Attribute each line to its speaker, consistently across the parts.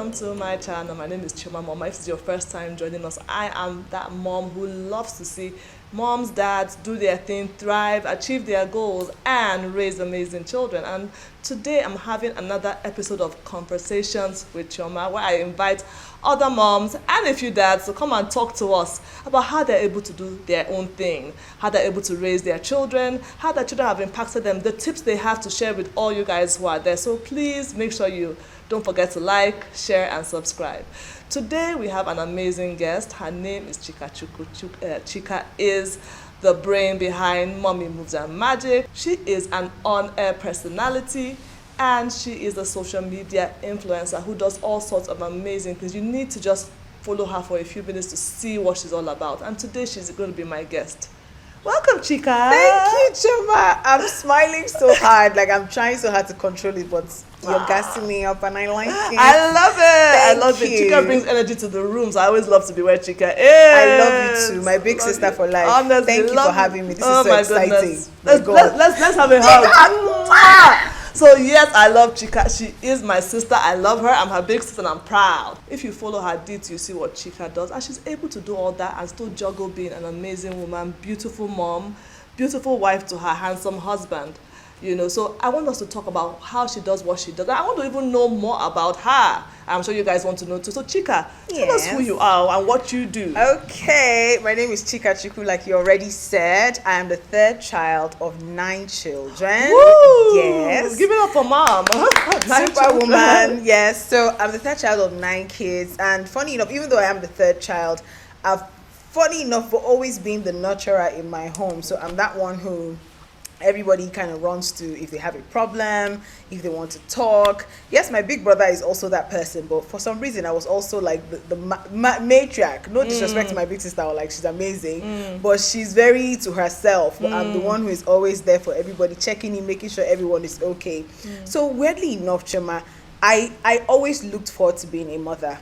Speaker 1: welcome to my channel. My name is Chiomah. Mom, if this is your first time joining us, I am that mom who loves to see moms, dads do their thing, thrive, achieve their goals, and raise amazing children. And today I'm having another episode of Conversations with Chiomah, where I invite other moms and a few dads to come and talk to us about how they're able to do their own thing, how they're able to raise their children, how their children have impacted them, the tips they have to share with all you guys who are there. So please make sure you don't forget to like, share, and subscribe. Today we have an amazing guest. Her name is Chika. Chika is the brain behind Mommy Moves and Magic. She is an on-air personality, and she is a social media influencer who does all sorts of amazing things. You need to just follow her for a few minutes to see what she's all about. And today she's going to be my guest. Welcome, Chika.
Speaker 2: Thank you, Chiomah. I'm smiling so hard, like I'm trying so hard to control it, but you're gassing me up and I like it.
Speaker 1: I love it. I love it. Chika brings energy to the rooms. I always love to be where Chika is.
Speaker 2: I love you too, my big sister for life. Honestly, thank you for having me. This is so exciting.
Speaker 1: Let's have a hug. So yes, I love Chika. She is my sister. I love her. I'm her big sister and I'm proud. If you follow her deeds, you see what Chika does. And she's able to do all that and still juggle being an amazing woman, beautiful mom, beautiful wife to her handsome husband. You know, so I want us to talk about how she does what she does. I want to even know more about her. I'm sure you guys want to know too. So Chika, tell us who you are and what you do.
Speaker 2: Okay, my name is Chika Chukwu, like you already said. I am the third child of 9 children.
Speaker 1: Woo!
Speaker 2: Yes.
Speaker 1: Give it up for mom.
Speaker 2: Superwoman, yes. So I'm the third child of 9 kids. And funny enough, even though I am the third child, funny enough, for always being the nurturer in my home. So I'm that one who everybody kind of runs to if they have a problem, if they want to talk. Yes, my big brother is also that person, but for some reason I was also like the matriarch. No disrespect to my big sister, like she's amazing, but she's very to herself. I'm the one who is always there for everybody, checking in, making sure everyone is okay. So weirdly enough, Chiomah, I always looked forward to being a mother.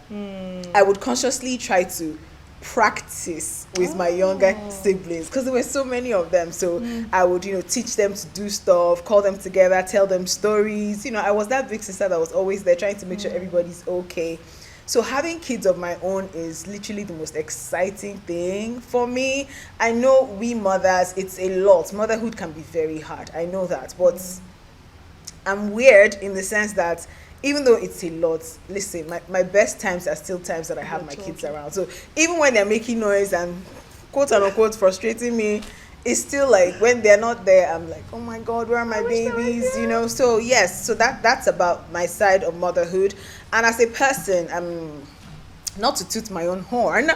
Speaker 2: I would consciously try to practice with my younger siblings because there were so many of them, so I would teach them to do stuff, call them together, tell them stories. I was that big sister that was always there trying to make sure everybody's okay. So having kids of my own is literally the most exciting thing for me. I know we mothers, it's a lot. Motherhood can be very hard, I know that, but I'm weird in the sense that even though it's a lot, listen, my best times are still times that I have my kids around. So even when they're making noise and quote unquote frustrating me, it's still like when they're not there, I'm like, oh my God, where are my babies? So yes, so that's about my side of motherhood. And as a person, I'm not to toot my own horn,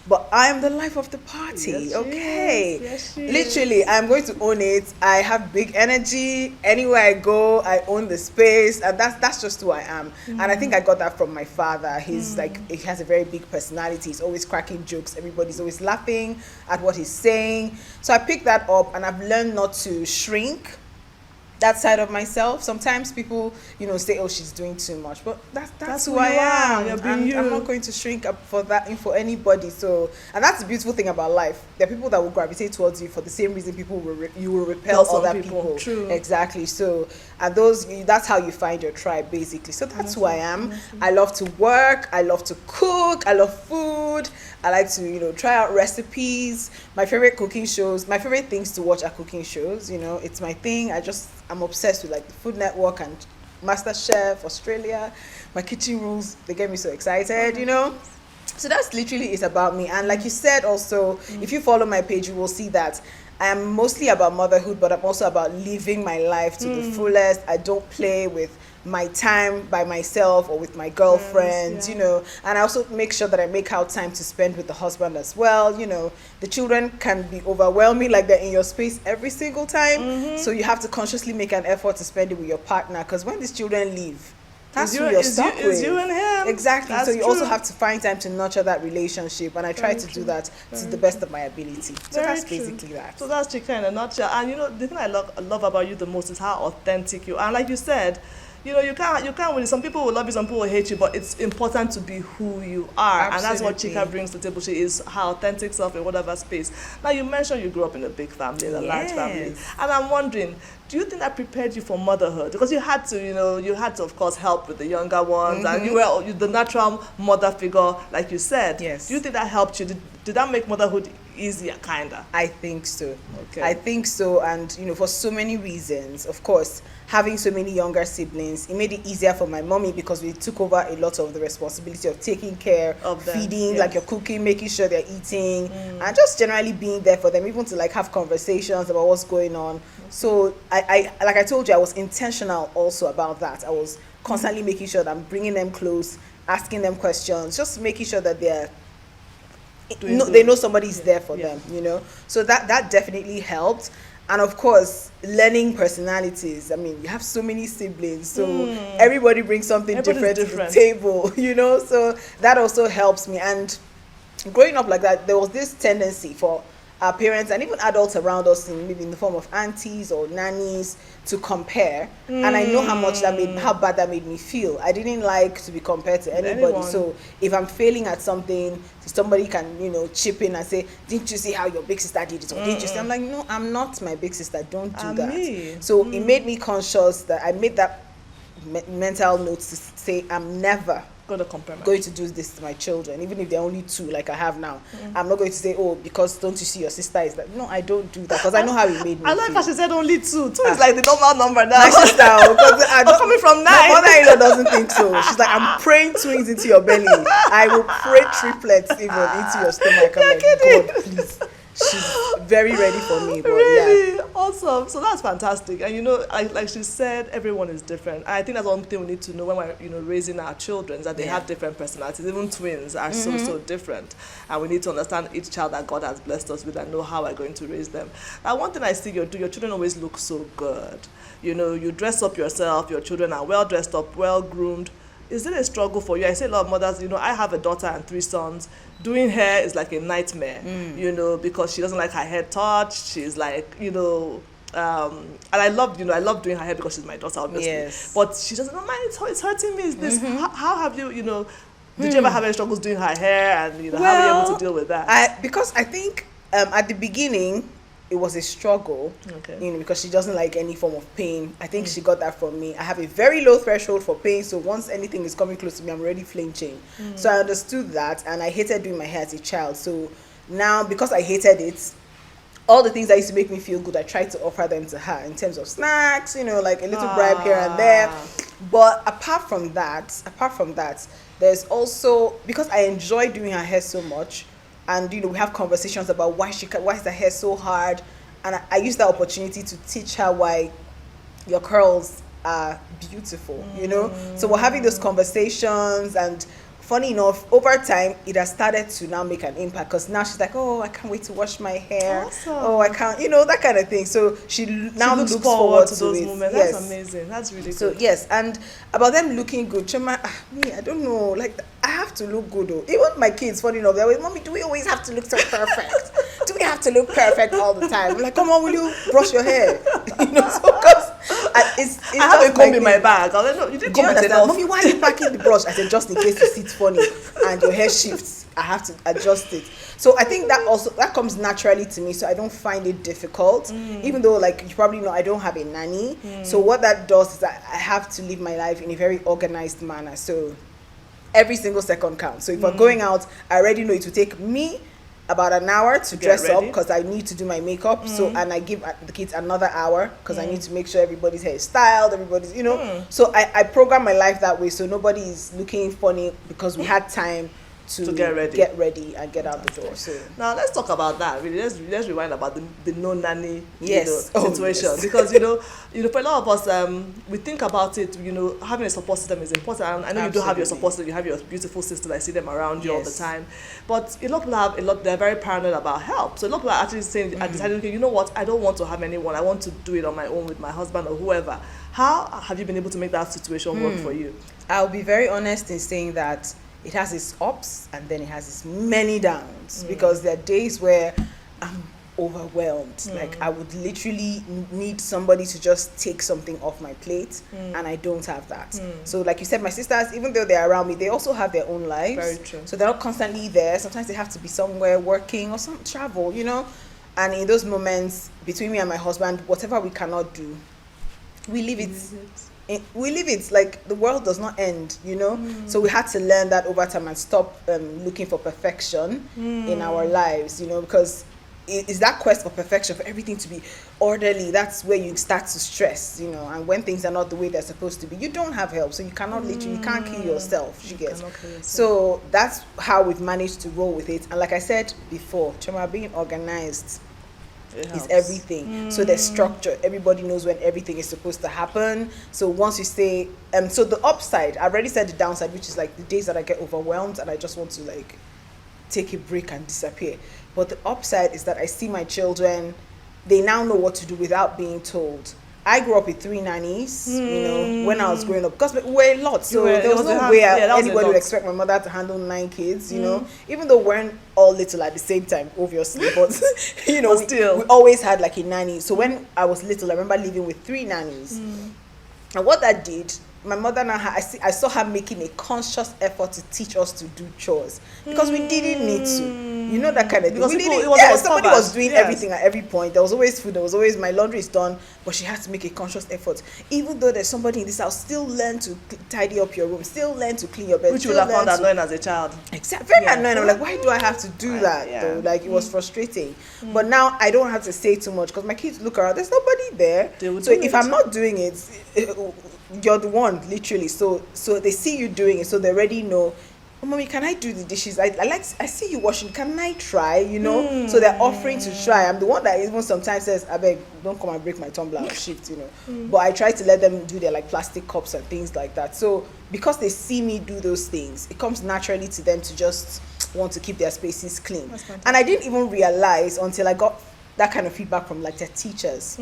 Speaker 2: but I am the life of the party. Yes, okay.
Speaker 1: Yes,
Speaker 2: literally, I'm going to own it. I have big energy. Anywhere I go, I own the space, and that's just who I am. And I think I got that from my father. He's like, he has a very big personality. He's always cracking jokes. Everybody's always laughing at what he's saying. So I picked that up, and I've learned not to shrink that side of myself. Sometimes people, say, oh, she's doing too much, but that's who I am. And I'm not going to shrink up for for anybody. So, and that's the beautiful thing about life. There are people that will gravitate towards you for the same reason you will repel other people.
Speaker 1: True.
Speaker 2: Exactly. So, and that's how you find your tribe, basically. So that's who I am. I love to work. I love to cook. I love food. I like to, try out recipes. My favorite cooking shows, my favorite things to watch are cooking shows. It's my thing. I'm obsessed with like the Food Network and MasterChef Australia. My kitchen rules, they get me so excited, So that's literally it about me. And like you said also, if you follow my page, you will see that I am mostly about motherhood, but I'm also about living my life to the fullest. I don't play with my time by myself or with my girlfriend, and I also make sure that I make out time to spend with the husband as well. The children can be overwhelming, like they're in your space every single time. So you have to consciously make an effort to spend it with your partner, because when these children leave, that's who you're stuck with.
Speaker 1: It's you and him.
Speaker 2: Exactly. So you also have to find time to nurture that relationship, and I try to do that to the best of my ability. So that's basically that.
Speaker 1: So that's Chika in a nutshell. And the thing I love about you the most is how authentic you are. And like you said, you can't really, some people will love you, some people will hate you, but it's important to be who you are.
Speaker 2: Absolutely.
Speaker 1: And that's what Chika brings to the table. She is her authentic self in whatever space. Now, you mentioned you grew up in a big family, in a large family. And I'm wondering, do you think that prepared you for motherhood? Because you had to, of course, help with the younger ones, and you were the natural mother figure, like you said.
Speaker 2: Yes.
Speaker 1: Do you think that helped you? Did that make motherhood easier, kinda?
Speaker 2: I think so.
Speaker 1: Okay.
Speaker 2: I think so, and for so many reasons. Of course, having so many younger siblings, it made it easier for my mommy because we took over a lot of the responsibility of taking care
Speaker 1: Of them,
Speaker 2: feeding,
Speaker 1: yes.
Speaker 2: like you're cooking, making sure they're eating, and just generally being there for them, even to like have conversations about what's going on. So I like I told you, I was intentional also about that. I was constantly making sure that I'm bringing them close, asking them questions, just making sure that they know somebody's there for them, So that definitely helped. And of course, learning personalities. I mean, you have so many siblings, so everybody brings something different to the table, So that also helps me. And growing up like that, there was this tendency for our parents and even adults around us, maybe in the form of aunties or nannies, to compare. And I know how bad that made me feel. I didn't like to be compared to anybody. So if I'm failing at something, somebody can chip in and say, didn't you see how your big sister did it, or didn't you see? I'm like, no, I'm not my big sister, don't do that.
Speaker 1: Me.
Speaker 2: So it made me conscious that I made that mental note to say, I'm never going to do this to my children, even if they're only 2 like I have now. I'm not going to say, oh, because don't you see your sister is like, no, I don't do that, because I know how it made me
Speaker 1: I like
Speaker 2: feel.
Speaker 1: how she said only 2 is like the normal number now.
Speaker 2: My sister, because
Speaker 1: coming from 9.
Speaker 2: My mother-in-law doesn't think so. She's like, I'm praying twins into your belly. I will pray triplets even into your stomach. I'm like, God, please. She's very ready for me, but
Speaker 1: really awesome. So that's fantastic. And like she said, everyone is different. I think that's one thing we need to know when we're raising our children, that they have different personalities. Even twins are so different, and we need to understand each child that God has blessed us with and know how we're going to raise them. Now, one thing I see you do, your children always look so good. You dress up yourself. Your children are well dressed up, well groomed. Is it a struggle for you? I say a lot of mothers, I have a daughter and 3 sons. Doing hair is like a nightmare, because she doesn't like her hair touched. She's like, and I love doing her hair because she's my daughter, obviously.
Speaker 2: Yes.
Speaker 1: But she doesn't know, it's hurting me. Is this, how have you, did you ever have any struggles doing her hair, and, how were you able to deal with that?
Speaker 2: Because I think at the beginning, it was a struggle, because she doesn't like any form of pain. I think she got that from me. I have a very low threshold for pain, so once anything is coming close to me, I'm already flinching. So I understood that, and I hated doing my hair as a child. So now, because I hated it, all the things that used to make me feel good, I tried to offer them to her in terms of snacks, like a little bribe here and there. But apart from that, there's also, because I enjoy doing her hair so much, and we have conversations about why is her hair so hard, and I use that opportunity to teach her why your curls are beautiful. So we're having those conversations, and funny enough, over time it has started to now make an impact, because now she's like, oh, I can't wait to wash my hair.
Speaker 1: Awesome.
Speaker 2: Oh, I can't, that kind of thing. So she now looks forward to those
Speaker 1: moments.
Speaker 2: Yes.
Speaker 1: That's amazing. That's really good.
Speaker 2: So yes, and about them looking good, Chiomah, me, I don't know, like I have to look good though. Even my kids, funny enough, they're like, Mommy, do we always have to look so perfect? Do we have to look perfect all the time? I'm like, come on, will you brush your hair? So because it's
Speaker 1: I have a comb in my bag. I was like, no, you didn't
Speaker 2: do you
Speaker 1: comb it
Speaker 2: understand?
Speaker 1: enough.
Speaker 2: Mommy, why are you packing the brush? I said, just in case you sit funny and your hair shifts, I have to adjust it. So I think that comes naturally to me, so I don't find it difficult. Even though, like you probably know, I don't have a nanny. So what that does is that I have to live my life in a very organized manner. So every single second counts. So if we're going out, I already know it will take me about an hour to dress up, because I need to do my makeup. So, and I give the kids another hour because I need to make sure everybody's hair is styled, everybody's, So I program my life that way, so nobody is looking funny because we had time to get ready and get out the door. So
Speaker 1: now let's talk about that. Really, let's rewind about the no nanny
Speaker 2: situation,
Speaker 1: yes. Because for a lot of us, we think about it. Having a support system is important. I know you do have your support system. You have your beautiful sisters. I see them around you all the time. But a lot of people have they're very paranoid about help. So a lot of people are actually saying, I decided, okay, you know what? I don't want to have anyone. I want to do it on my own with my husband or whoever. How have you been able to make that situation work for you?
Speaker 2: I'll be very honest in saying that it has its ups and then it has its many downs, because there are days where I'm overwhelmed. Like I would literally need somebody to just take something off my plate, and I don't have that. So like you said, my sisters, even though they're around me, they also have their own lives.
Speaker 1: Very true.
Speaker 2: So they're not constantly there. Sometimes they have to be somewhere working or some travel, you know. And in those moments between me and my husband, whatever we cannot do, we leave it. We leave it. Like the world does not end, you know. So we had to learn that over time and stop looking for perfection in our lives, you know, because it's that quest for perfection, for everything to be orderly. That's where you start to stress, you know. And when things are not the way they're supposed to be, you don't have help, so you cannot literally, you can't kill yourself. You get. So that's how we've managed to roll with it. And like I said before, Chiomah, being organized is everything. So there's structure. Everybody knows when everything is supposed to happen. So once you say, so the upside, I've already said the downside, which is like the days that I get overwhelmed and I just want to like take a break and disappear. But the upside is that I see my children, they now know what to do without being told. I grew up with 3 nannies, you know, when I was growing up, because we were a lot. So there was no way anybody would expect my mother to handle 9 kids, you know, even though we weren't all little at the same time, obviously. But, you know, we always had like a nanny. So when I was little, I remember living with 3 nannies. And what that did, my mother now, I saw her making a conscious effort to teach us to do chores because we didn't need to. You know, that kind of thing. Because somebody was doing everything at every point. There was always food. There was always, my laundry is done, but she had to make a conscious effort. Even though there's somebody in this house, still learn to tidy up your room, still learn to clean your bed.
Speaker 1: Which you would have found annoying as a child.
Speaker 2: Exactly. Very annoying. I'm like, why do I have to do that though? Like, it was frustrating. But now I don't have to say too much because my kids look around. There's nobody there. So if I'm not doing it, you're the one, literally. So they see you doing it, so they already know, oh, mommy, can I do the dishes? I see you washing, can I try, you know? So they're offering to try. I'm the one that even sometimes says, I beg, don't come and break my tumbler or shift, you know. But I try to let them do their like plastic cups and things like that. So because they see me do those things, it comes naturally to them to just want to keep their spaces clean. And I didn't even realize until I got that kind of feedback from like their teachers.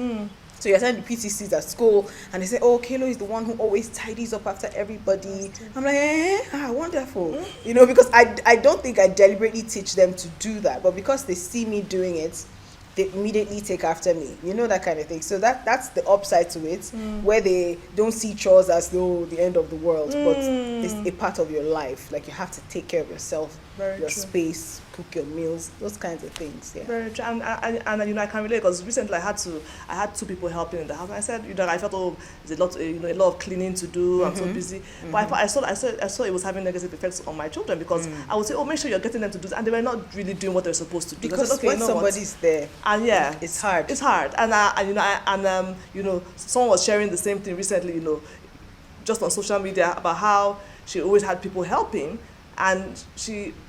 Speaker 2: So you're sending the PTCs at school, and they say, oh, Kelo is the one who always tidies up after everybody. I'm like, wonderful. You know, because I don't think I deliberately teach them to do that, but because they see me doing it, they immediately take after me. You know, that kind of thing. So that's the upside to it, where they don't see chores as though the end of the world, but it's a part of your life. Like, you have to take care of yourself, your space, cook your meals, those kinds of things. Yeah.
Speaker 1: Very true. And you know, I can relate because recently I had 2 people helping in the house. And I said, you know, I felt, oh, there's a lot of cleaning to do. I'm so busy. But I saw it was having negative effects on my children because I would say, oh, make sure you're getting them to do this, and they were not really doing what they're supposed to do.
Speaker 2: Because said, okay, when somebody's there,
Speaker 1: and
Speaker 2: it's hard.
Speaker 1: It's hard. And you know, someone was sharing the same thing recently, you know, just on social media about how she always had people helping. And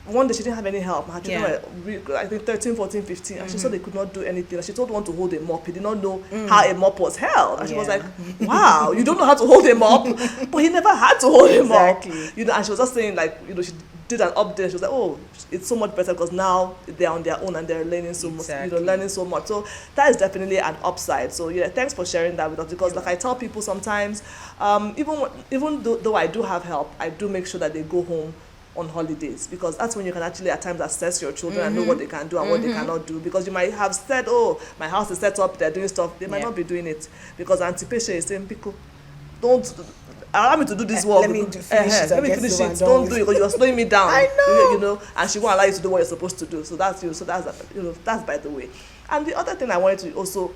Speaker 1: one day she didn't have any help. Her children were, I think, 13, 14, 15. And she said they could not do anything. And she told one to hold a mop. He did not know how a mop was held. And she was like, wow, you don't know how to hold a mop? But he never had to hold a mop. You know, and she was just saying, like, you know, she did an update. She was like, oh, it's so much better because now they're on their own and they're learning so much, you know, learning so much. So that is definitely an upside. So yeah, thanks for sharing that with us, because like I tell people sometimes, even though I do have help, I do make sure that they go home on holidays, because that's when you can actually at times assess your children and know what they can do and what they cannot do. Because you might have said, oh, my house is set up, they're doing stuff, they might not be doing it, because Auntie Pesha is saying, Pico, don't allow me to do this work.
Speaker 2: Let me finish it.
Speaker 1: Don't do it because you're slowing me down.
Speaker 2: I know.
Speaker 1: You know, and she won't allow you to do what you're supposed to do. So that's that's by the way. And the other thing I wanted to also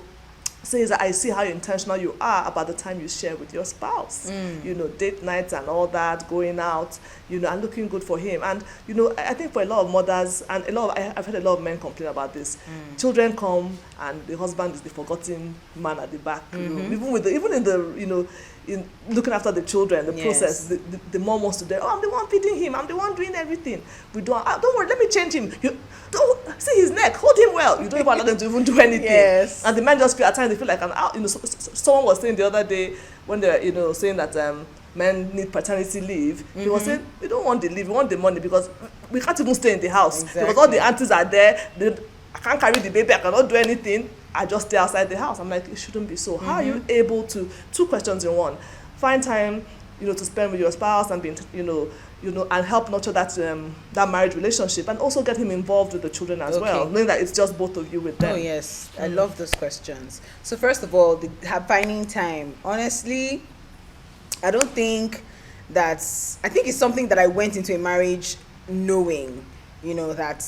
Speaker 1: say is that I see how intentional you are about the time you share with your spouse. You know, date nights and all that, going out, you know, and looking good for him. And, you know, I think for a lot of mothers, and I've heard a lot of men complain about this. Children come and the husband is the forgotten man at the back. You know, even in the, you know, in looking after the children, the process, the mom wants to do, oh, I'm the one feeding him, I'm the one doing everything. We don't worry, let me change him. You don't see his neck, hold him well. You don't even allow them to even do anything. And the men just feel, at times they feel like an out. You know, someone was saying the other day when they're, you know, saying that men need paternity leave. He was saying, we don't want the leave, we want the money, because we can't even stay in the house. Because all the aunties are there. I can't carry the baby, I cannot do anything. I just stay outside the house. I'm like, it shouldn't be so. How are you able to, 2 questions in one, find time, to spend with your spouse and being, and help nurture that marriage relationship, and also get him involved with the children as well, knowing that it's just both of you with them.
Speaker 2: Oh yes, I love those questions. So first of all, finding time. Honestly, I don't think I think it's something that I went into a marriage knowing, that,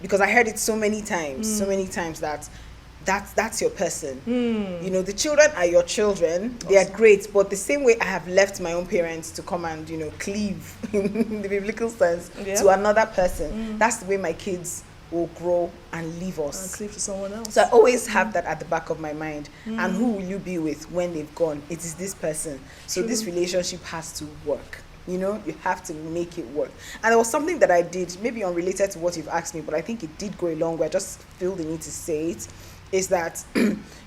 Speaker 2: because I heard it so many times that that's your person. The children are your children. Awesome. They are great, but the same way I have left my own parents to come and cleave in the biblical sense to another person, that's the way my kids will grow and leave us
Speaker 1: and cleave to someone else.
Speaker 2: So I always have that at the back of my mind. And who will you be with when they've gone? It is this person. So this relationship has to work. You have to make it work. And there was something that I did, maybe unrelated to what you've asked me, but I think it did go a long way. I just feel the need to say it. Is that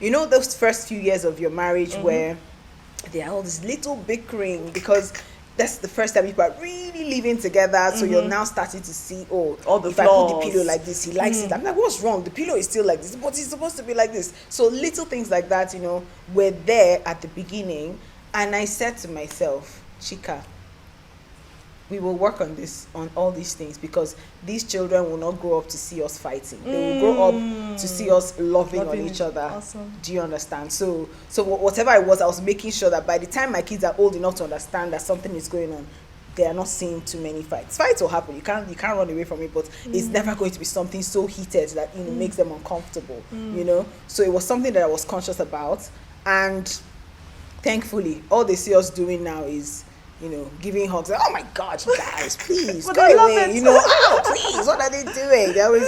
Speaker 2: those first few years of your marriage where there are all this little bickering, because that's the first time people are really living together. So you're now starting to see, all the flaws. I put the pillow like this, he likes it. I'm like, what's wrong? The pillow is still like this, but it's supposed to be like this. So little things like that, were there at the beginning. And I said to myself, Chika, we will work on all these things, because these children will not grow up to see us fighting. They will grow up to see us loving on each other.
Speaker 1: Awesome.
Speaker 2: Do you understand? So whatever I was making sure that by the time my kids are old enough to understand that something is going on, they are not seeing too many fights. Fights will happen. You can't run away from it, but it's never going to be something so heated that makes them uncomfortable. So it was something that I was conscious about, and thankfully, all they see us doing now is giving hugs. Like, oh my God, you guys, please go away. Please, what are they doing? They always,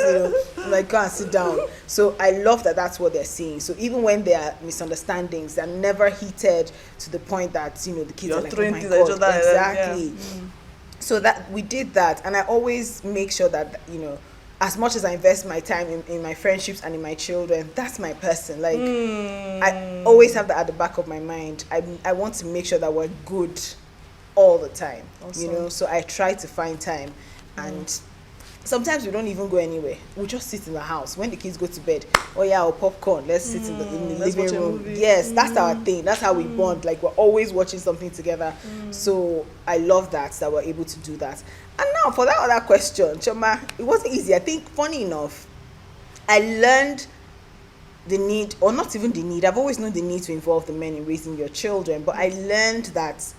Speaker 2: like, go and sit down. So I love that that's what they're seeing. So even when there are misunderstandings, they're never heated to the point that the kids are like, oh my God, exactly. So that we did that, and I always make sure that as much as I invest my time in my friendships and in my children, that's my person. Like I always have that at the back of my mind. I want to make sure that we're good all the time. Awesome. So I try to find time, and sometimes we don't even go anywhere. We just sit in the house when the kids go to bed. Or popcorn, let's sit in the living room. Yes, that's our thing. That's how we bond. Like, we're always watching something together. So I love that we're able to do that. And now for that other question, Chiomah, it wasn't easy. I think, funny enough, I learned the need, or not even the need, I've always known the need to involve the men in raising your children, but I learned that,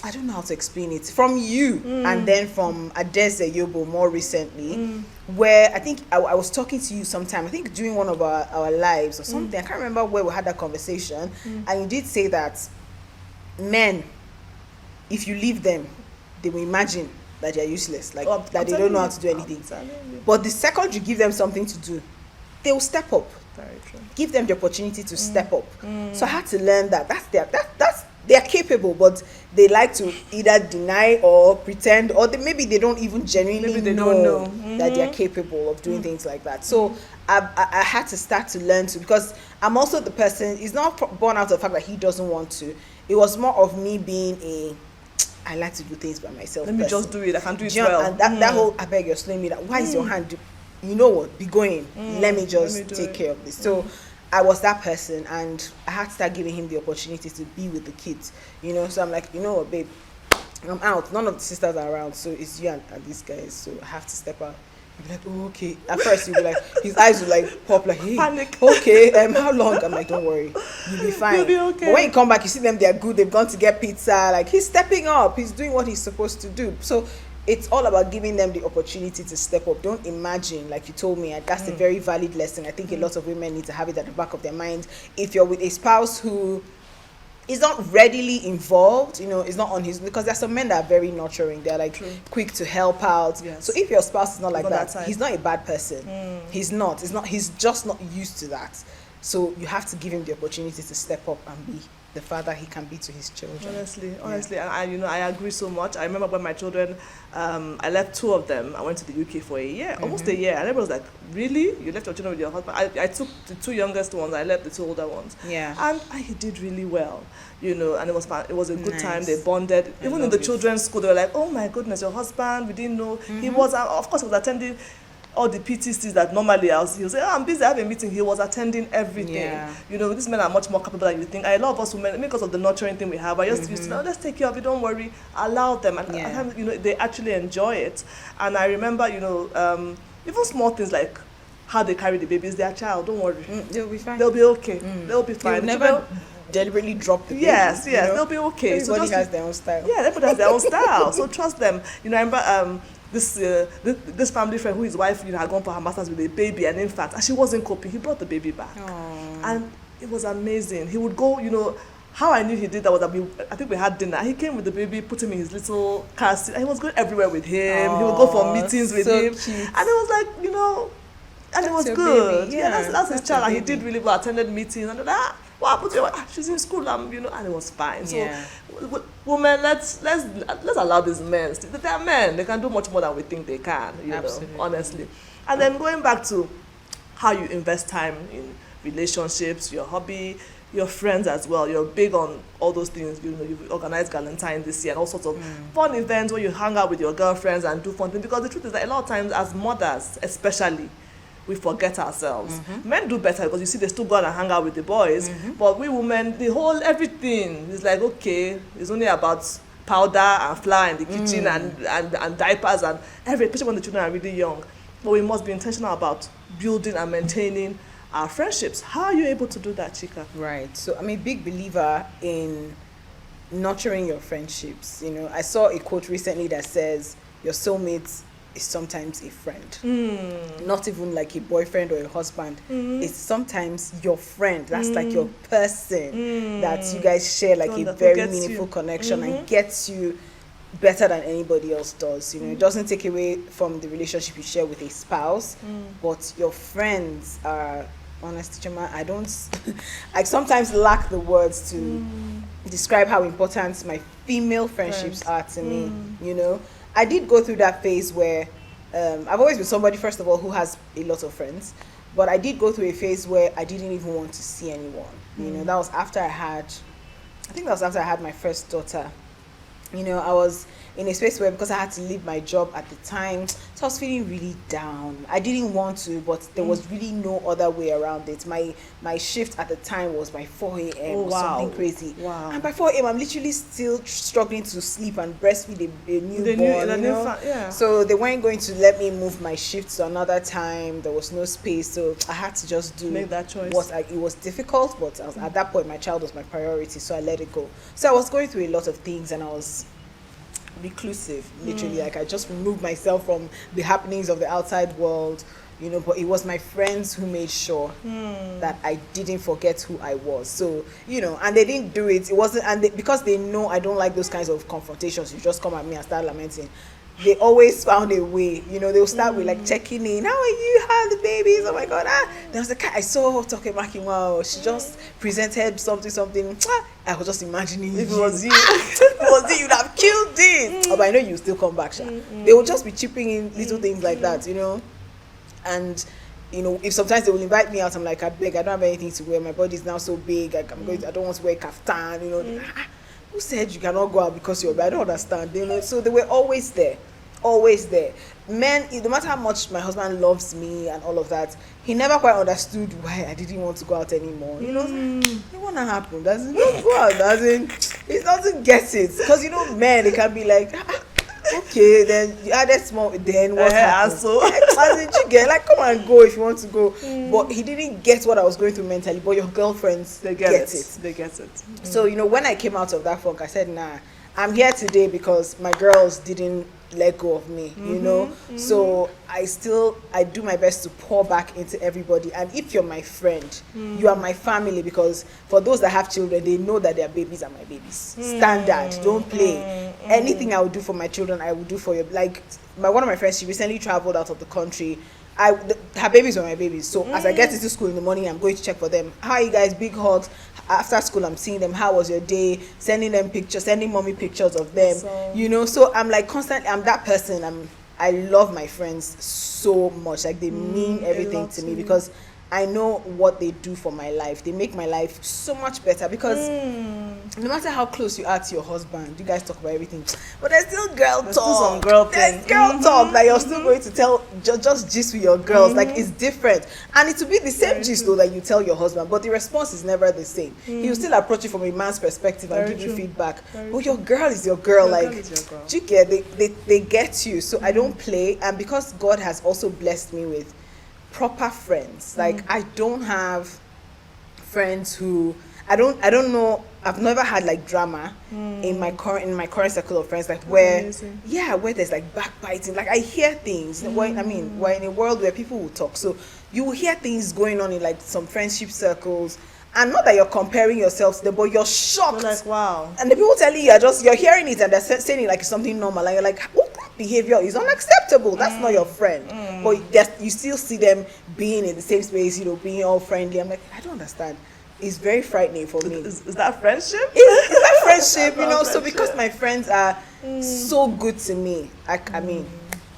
Speaker 2: I don't know how to explain it, from you and then from Adeze Yobo more recently, where I think I was talking to you sometime, I think during one of our lives or something, I can't remember where we had that conversation, and you did say that men, if you leave them, they will imagine that they are useless, like that they don't know how to do anything. But the second you give them something to do, they will step up.
Speaker 1: Very true.
Speaker 2: Give them the opportunity to step up. So I had to learn that they are capable, but they like to either deny or pretend, or maybe they don't even genuinely know that they are capable of doing things like that. So I had to start to learn to, because I'm also the person, it's not born out of the fact that he doesn't want to. It was more of me being I like to do things by myself.
Speaker 1: Let me just do it. I can do it well.
Speaker 2: And that whole, I beg you're slowing me down. Why is your hand? You know what? Be going. Let me just take care of this. So I was that person, and I had to start giving him the opportunity to be with the kids. So I'm like, what, babe? I'm out. None of the sisters are around, so it's you and these guys. So I have to step out. You'll be like, oh, okay. At first, you'll be like, his eyes will like pop, like, hey, panic. Okay, how long? I'm like, don't worry, you'll be fine. You'll be okay. But when you come back, you see them, they're good. They've gone to get pizza. Like, he's stepping up. He's doing what he's supposed to do. So it's all about giving them the opportunity to step up. Don't imagine, like you told me, that's a very valid lesson. I think a lot of women need to have it at the back of their mind. If you're with a spouse who is not readily involved, is not on his, because there's some men that are very nurturing. They're like quick to help out. Yes. So if your spouse is not like that, he's not a bad person. He's not. He's just not used to that. So you have to give him the opportunity to step up and be the father he can be to his children.
Speaker 1: Honestly, and I agree so much. I remember when my children, I left two of them. I went to the UK for a year, almost a year, and everyone was like, "Really? You left your children with your husband?" I took the two youngest ones. I left the two older ones. Yeah, and he did really well, and it was fun. It was a good time. They bonded. Even in the children's school, they were like, "Oh my goodness, your husband! We didn't know he was." Of course, he was attending all the PTCs that normally he'll say, oh, I'm busy, I have a meeting. He was attending everything.
Speaker 2: Yeah.
Speaker 1: You know, these men are much more capable than you think. A lot of us women, because of the nurturing thing we have, I just used to, no, let's take care of it, don't worry, allow them. And at times, you know, they actually enjoy it. And I remember, you know, even small things like how they carry the baby is their child, don't worry.
Speaker 2: They'll be fine.
Speaker 1: They'll be okay. They'll be fine.
Speaker 2: They'll never deliberately drop the baby.
Speaker 1: Yes,
Speaker 2: you know?
Speaker 1: they'll be okay.
Speaker 2: Everybody has their own style.
Speaker 1: Yeah, everybody has their own style. So trust them. You know, I remember this family friend who his wife, you know, had gone for her master's with a baby, and in fact, and she wasn't coping. He brought the baby back, and it was amazing. He would go, you know. How I knew he did that was that I think we had dinner. He came with the baby, put him in his little car seat, and he was going everywhere with him. He would go for meetings with him,
Speaker 2: cute.
Speaker 1: and it was like, you know, and
Speaker 2: That's
Speaker 1: it was
Speaker 2: your
Speaker 1: good.
Speaker 2: baby.
Speaker 1: Yeah, that's his child, and he
Speaker 2: baby.
Speaker 1: did really well. Attended meetings, and what happened to her? She's in school, you know, and it was fine. So, women, let's allow these men. They're men. They can do much more than we think they can. You know, honestly. And then going back to how you invest time in relationships, your hobby, your friends as well. You're big on all those things. You know, you've organized Valentine this year and all sorts of fun events where you hang out with your girlfriends and do fun things. Because the truth is that a lot of times, as mothers, especially, we forget ourselves. Men do better because you see they still go out and hang out with the boys. But we women, the whole everything is like, okay, it's only about powder and flour in the kitchen and diapers and everything, especially when the children are really young. But we must be intentional about building and maintaining our friendships. How are you able to do that, Chika?
Speaker 2: Right. So I'm a big believer in nurturing your friendships. You know, I saw a quote recently that says your soulmate is sometimes a friend. Not even like a boyfriend or a husband. It's sometimes your friend. That's like your person that you guys share like a very meaningful connection and gets you better than anybody else does. You know, it doesn't take away from the relationship you share with a spouse, but your friends are, honestly, Chiomah, I don't I sometimes lack the words to describe how important my female friendships are to me. You know, I did go through that phase where I've always been somebody, first of all, who has a lot of friends, but I did go through a phase where I didn't even want to see anyone. You know, that was after I had my first daughter. You know, I was in a space where, because I had to leave my job at the time, so I was feeling really down. I didn't want to, but there was really no other way around it. My shift at the time was by 4 a.m. or something crazy. And by 4 a.m. I'm literally still struggling to sleep and breastfeed a newborn. So they weren't going to let me move my shift to another time. There was no space, so I had to just make that choice. It was difficult, but at that point my child was my priority, so I let it go. So I was going through a lot of things, and I was reclusive, literally. Like, I just removed myself from the happenings of the outside world, you know. But it was my friends who made sure that I didn't forget who I was. So, you know, and they didn't do it. It wasn't, and because they know I don't like those kinds of confrontations. You just come at me and start lamenting. They always found a way. You know, they'll start with like checking in. How are you? How are the babies? Oh my God! There was a cat I saw her talking back in. Wow, she just presented something. I was just imagining if it was you. If it was you, you'd have killed it. But I know you still come back, Sha. They will just be chipping in little things like that, you know. And you know, if sometimes they will invite me out, I'm like, I beg, I don't have anything to wear. My body's now so big. I don't want to wear kaftan. You know. Who said you cannot go out because you're bad? I don't understand. You know, so they were always there. Men, no matter how much my husband loves me and all of that, he never quite understood why I didn't want to go out anymore. You know, it won't happen. Doesn't go out. It doesn't get it. Because you know, men, they can be like, okay, then you added small. Then what happened? So like, come and go if you want to go. But he didn't get what I was going through mentally. But your girlfriends, they get it. They get it. So you know, when I came out of that funk, I said, nah, I'm here today because my girls didn't let go of me, you know. So I do my best to pour back into everybody. And if you're my friend, you are my family, because for those that have children, they know that their babies are my babies. Standard, don't play. Anything I would do for my children, I will do for you. Like one of my friends, she recently traveled out of the country. Her babies were my babies. So as I get into school in the morning, I'm going to check for them. How are you guys? Big hugs. After school, I'm seeing them. How was your day? Sending them pictures, sending mommy pictures of them. You know, so I'm like constantly, I'm that person. I love my friends so much. Like, they mean everything to me, because I know what they do for my life. They make my life so much better because no matter how close you are to your husband, you guys talk about everything, but there's still girl
Speaker 1: There's
Speaker 2: talk.
Speaker 1: still some girl
Speaker 2: There's
Speaker 1: thing.
Speaker 2: girl talk that you're still going to tell, just gist with your girls. Like, it's different, and it will be the same gist though that you tell your husband, but the response is never the same. He will still approach you from a man's perspective and give you feedback. But your girl is your girl. Like, Chika, they get you. So I don't play, and because God has also blessed me with proper friends. Like, I don't have friends who I don't know. I've never had like drama in my current circle of friends, like where there's like backbiting. Like, I hear things. We're in a world where people will talk, so you will hear things going on in like some friendship circles, and not that you're comparing yourself to them, but you're shocked.
Speaker 1: You're like, wow.
Speaker 2: And the people telling you, you're hearing it and they're saying it like it's something normal, and you're like, oh, that behavior is unacceptable. That's not your friend. But you still see them being in the same space, being all friendly. I'm like, I don't understand. It's very frightening for me.
Speaker 1: Is that friendship?
Speaker 2: Is that friendship? So
Speaker 1: friendship.
Speaker 2: because my friends are so good to me, I mean,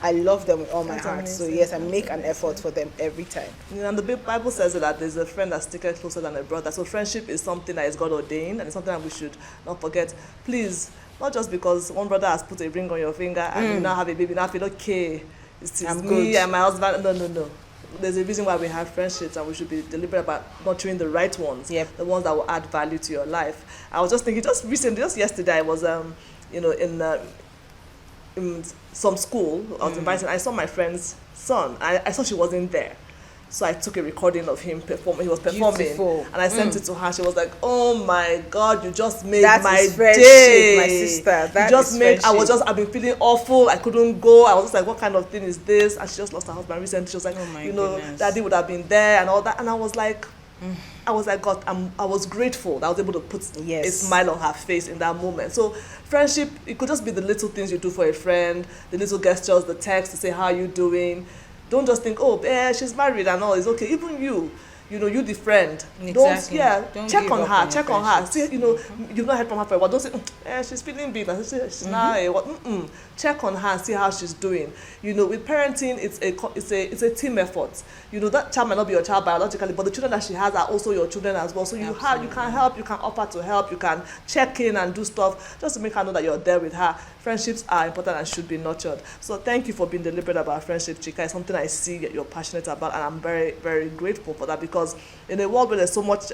Speaker 2: I love them with all my heart.
Speaker 1: Amazing.
Speaker 2: So yes, I make an effort for them every time.
Speaker 1: And the Bible says that there's a friend that's taken closer than a brother. So friendship is something that is God ordained, and it's something that we should not forget. Please, not just because one brother has put a ring on your finger and you now have a baby, now feel okay. It's
Speaker 2: I'm
Speaker 1: me
Speaker 2: good.
Speaker 1: and my husband. No. There's a reason why we have friendships, and we should be deliberate about nurturing the right ones, the ones that will add value to your life. I was just thinking, just yesterday, I was, in some school, I was invited. I saw my friend's son. I saw she wasn't there. So I took a recording of him performing. He was performing,
Speaker 2: Beautiful.
Speaker 1: and I sent it to her. She was like, "Oh my God, you just made
Speaker 2: That
Speaker 1: my
Speaker 2: is friendship,
Speaker 1: day,
Speaker 2: my sister. That
Speaker 1: you just
Speaker 2: is
Speaker 1: made.
Speaker 2: friendship.
Speaker 1: I've been feeling awful. I couldn't go. I was just like, what kind of thing is this?" And she just lost her husband recently. She was like,
Speaker 2: Oh my goodness.
Speaker 1: Daddy would have been there and all that. And I was like, God, I was grateful that I was able to put a smile on her face in that moment. So friendship, it could just be the little things you do for a friend, the little gestures, the text to say, "How are you doing?" Don't just think, she's married and all, it's okay. Even you the friend.
Speaker 2: Exactly.
Speaker 1: Don't check
Speaker 2: give
Speaker 1: on
Speaker 2: up
Speaker 1: her.
Speaker 2: on
Speaker 1: Check
Speaker 2: your
Speaker 1: on her.
Speaker 2: friendships.
Speaker 1: See, you've not heard from her for a while. Don't say, she's feeling big. She's now what? Check on her and see how she's doing. With parenting, it's a team effort. That child might not be your child biologically, but the children that she has are also your children as well. So you can help, you can offer to help, you can check in and do stuff just to make her know that you're there with her. Friendships are important and should be nurtured. So thank you for being deliberate about friendship, Chika. It's something I see that you're passionate about, and I'm very, very grateful for that, because in a world where there's so much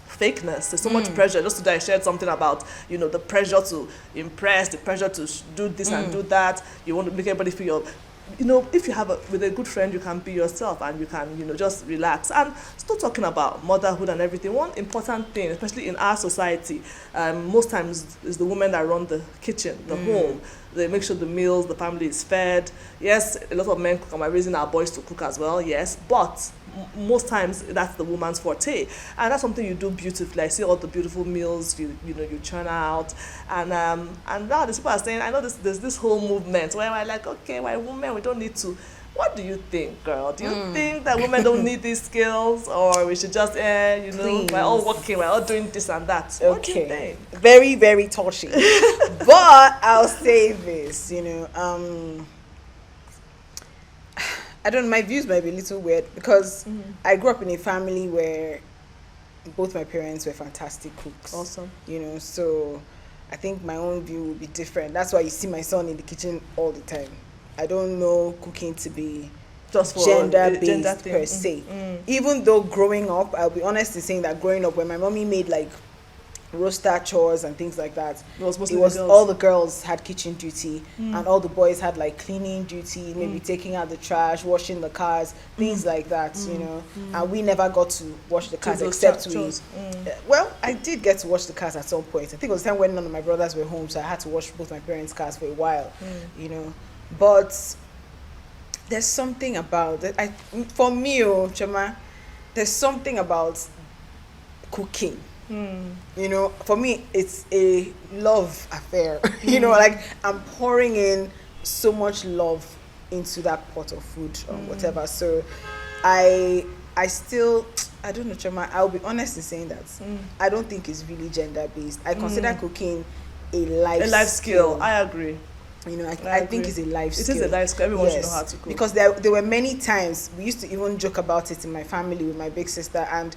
Speaker 1: fakeness, there's so much pressure. Just today I shared something about the pressure to impress, the pressure to do this and do that. You want to make everybody feel if you have with a good friend, you can be yourself and you can just relax. And still talking about motherhood and everything, one important thing, especially in our society, most times is the women that run the kitchen, the home. They make sure the meals, the family is fed. Yes, a lot of men cook, and we're raising our boys to cook as well, yes, but most times that's the woman's forte, and that's something you do beautifully. I see all the beautiful meals you churn out, and now the people are saying, I know there's this whole movement where we're like, okay, we're women, we don't need to. What do you think, girl? Do you think that women don't need these skills, or we should just we're all working, we're all doing this and that? What do you think?
Speaker 2: Very, very touchy. But I'll say this, I don't know, my views might be a little weird, because I grew up in a family where both my parents were fantastic cooks.
Speaker 1: Awesome.
Speaker 2: So I think my own view will be different. That's why you see my son in the kitchen all the time. I don't know cooking to be
Speaker 1: just for
Speaker 2: gender-based per se. Even though growing up, I'll be honest in saying that growing up, when my mommy made like roaster chores and things like that, it was all the girls had kitchen duty, and all the boys had like cleaning duty, maybe taking out the trash, washing the cars, things like that, and we never got to wash the cars except well, I did get to wash the cars at some point. I think it was the time when none of my brothers were home, so I had to wash both my parents' cars for a while, but there's something about it. For me, Chiomah, there's something about cooking. For me, it's a love affair. Like I'm pouring in so much love into that pot of food or whatever. So I don't know, Chiomah, I'll be honest in saying that I don't think it's really gender based. I consider cooking a life
Speaker 1: skill. I agree.
Speaker 2: You know, I
Speaker 1: agree.
Speaker 2: think it's a life skill.
Speaker 1: It is a life skill. Everyone should know how to cook.
Speaker 2: Because there were many times, we used to even joke about it in my family with my big sister, and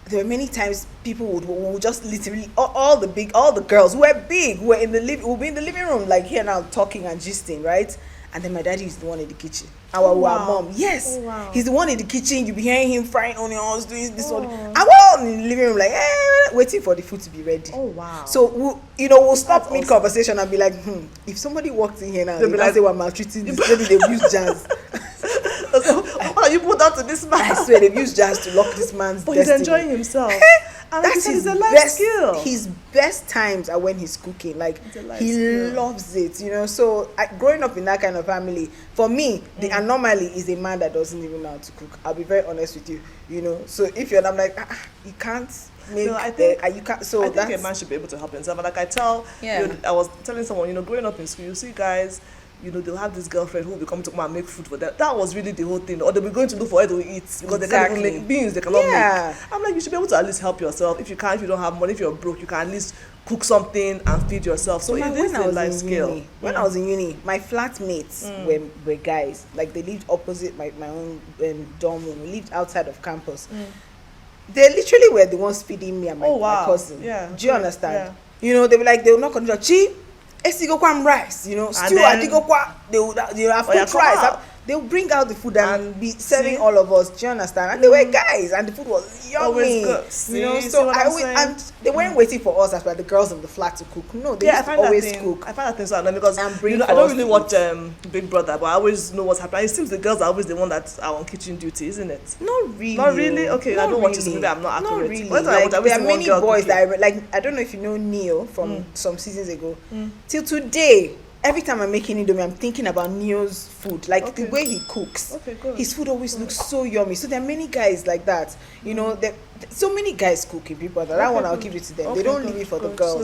Speaker 2: there were many times people would just literally, all the girls who were big, were in the would be in the living room, like here now, talking and gisting, right? And then my daddy is the one in the kitchen. Our mom, yes, he's the one in the kitchen. You be hearing him frying onions, doing this one. I was in the living room like, waiting for the food to be ready.
Speaker 1: Oh wow!
Speaker 2: So we'll stop mid conversation and be like, if somebody walked in here now, they'll be like, they were maltreating this. Maybe they've used jazz.
Speaker 1: So, what are you put out to this man?
Speaker 2: I swear they've used jazz to lock this man's
Speaker 1: but
Speaker 2: destiny.
Speaker 1: he's enjoying himself. And
Speaker 2: That's his
Speaker 1: a life
Speaker 2: best
Speaker 1: skill.
Speaker 2: His best times are when he's cooking. Like he
Speaker 1: skill.
Speaker 2: loves it, you know. So growing up in that kind of family, for me, the anomaly is a man that doesn't even know how to cook. I'll be very honest with you, you know. So if you're, I'm like, you can't make.
Speaker 1: No, I think
Speaker 2: you can't. So
Speaker 1: I think a man should be able to help himself. And like I tell, I was telling someone, you know, growing up in school, you see guys, you know, they'll have this girlfriend who will be coming to come and make food for them. That was really the whole thing. Or they'll be going to look for where to eat because they can't even make beans, they cannot make. I'm like, you should be able to at least help yourself. If you can't, if you don't have money, if you're broke, you can at least cook something and feed yourself. So it is a life skill.
Speaker 2: When I was in uni, my flatmates were guys. Like they lived opposite my own dorm room. We lived outside of campus. They literally were the ones feeding me and my cousin.
Speaker 1: Yeah.
Speaker 2: Do you understand?
Speaker 1: Yeah.
Speaker 2: You know, they'll knock on the door, Chi, Esigokwa rice, you know, stew, Adigokwa, they'll have cooked rice. They'll bring out the food and be serving all of us. Do you understand? And they were guys, and the food was yummy.
Speaker 1: Always good. See,
Speaker 2: you know, so and they weren't waiting for us as well, the girls in the flat to cook. No, they used to always cook.
Speaker 1: I find that thing so annoying because you know, I don't really watch Big Brother, but I always know what's happening. It seems the girls are always the one that are on kitchen duty, isn't it?
Speaker 2: Not really.
Speaker 1: Not really? Okay, I don't watch it, so maybe I'm not accurate.
Speaker 2: Not really. Like, there are many boys that I don't know if you know Neil from some seasons ago. Till today, every time I'm making Indomie, I'm thinking about Neo's food. Like the way he cooks.
Speaker 1: Okay, good.
Speaker 2: His food always looks so yummy. So there are many guys like that. You know, so many guys cook in Big Brother. That one I'll give it to them. They don't leave it for the girls.